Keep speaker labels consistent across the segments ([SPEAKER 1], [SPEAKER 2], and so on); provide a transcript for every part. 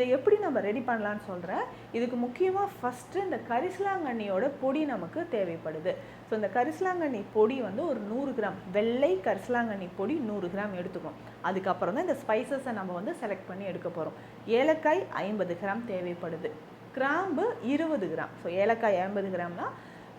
[SPEAKER 1] இதை எப்படி நம்ம ரெடி பண்ணலான்னு சொல்கிறேன். இதுக்கு முக்கியமாக ஃபஸ்ட்டு இந்த கரிசலாங்கண்ணியோட பொடி நமக்கு தேவைப்படுது. ஸோ இந்த கரிசலாங்கண்ணி பொடி வந்து ஒரு 100 கிராம், வெள்ளை கரிசலாங்கண்ணி பொடி 100 கிராம் எடுத்துக்கணும். அதுக்கப்புறம் தான் இந்த ஸ்பைசஸை நம்ம வந்து செலக்ட் பண்ணி எடுக்க போகிறோம். ஏலக்காய் 50 கிராம் தேவைப்படுது. கிராம்பு 20 கிராம். ஸோ ஏலக்காய் 50 கிராம்னா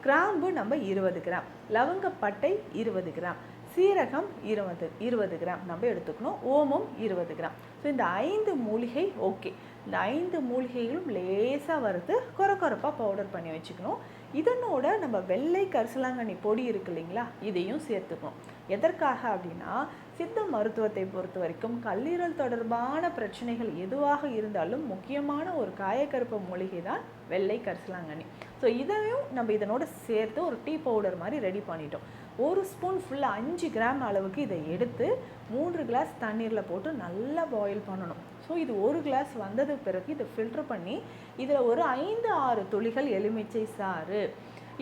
[SPEAKER 1] கிராம்பு நம்ம 20 கிராம், லவங்கப்பட்டை 20 கிராம், சீரகம் 20 கிராம் நம்ம எடுத்துக்கணும். ஓமம் 20 கிராம். ஸோ இந்த 5 மூலிகை ஓகே. இந்த 5 மூலிகைகளும் லேசாக வறுத்து கொரப்பாக பவுடர் பண்ணி வச்சுக்கணும். இதனோட நம்ம வெள்ளை கரிசலாங்கண்ணி பொடி இருக்கு இல்லைங்களா, இதையும் சேர்த்துக்கணும். எதற்காக அப்படின்னா, சித்த மருத்துவத்தை பொறுத்த வரைக்கும் கல்லீரல் தொடர்பான பிரச்சனைகள் எதுவாக இருந்தாலும் முக்கியமான ஒரு காயக்கருப்பு மூலிகை தான் வெள்ளை கரிசலாங்கண்ணி. ஸோ இதையும் நம்ம இதனோட சேர்த்து ஒரு டீ பவுடர் மாதிரி ரெடி பண்ணிட்டோம். ஒரு ஸ்பூன் ஃபுல்லாக 5 கிராம் அளவுக்கு இதை எடுத்து 3 கிளாஸ் தண்ணீரில் போட்டு நல்லா பாயில் பண்ணணும். ஸோ இது 1 கிளாஸ் வந்தது பிறகு இதை ஃபில்டர் பண்ணி இதில் ஒரு 5-6 துளிகள் எலுமிச்சை சாறு,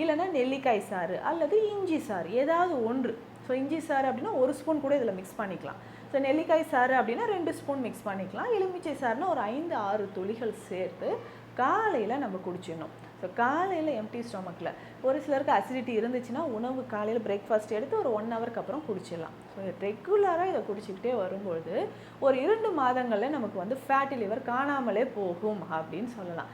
[SPEAKER 1] இல்லைன்னா நெல்லிக்காய் சாறு அல்லது இஞ்சி சாறு, ஏதாவது ஒன்று. ஸோ இஞ்சி சாறு அப்படின்னா 1 ஸ்பூன் கூட இதில் மிக்ஸ் பண்ணிக்கலாம். ஸோ நெல்லிக்காய் சாறு அப்படின்னா 2 ஸ்பூன் மிக்ஸ் பண்ணிக்கலாம். எலுமிச்சை சாறுனா ஒரு 5-6 துளிகள் சேர்த்து காலையில் நம்ம குடிச்சிடணும். ஸோ காலையில் எம்டி ஸ்டொமக்கில், ஒரு சிலருக்கு அசிடிட்டி இருந்துச்சுன்னா உணவு காலையில் பிரேக்ஃபாஸ்ட் எடுத்து ஒரு 1 ஹவருக்கு அப்புறம் குடிச்சிடலாம். ஸோ ரெகுலராக இதை குடிச்சிக்கிட்டே வரும்பொழுது ஒரு 2 மாதங்களில் நமக்கு வந்து ஃபேட்டி லிவர் காணாமலே போகும் அப்படின்னு சொல்லலாம்.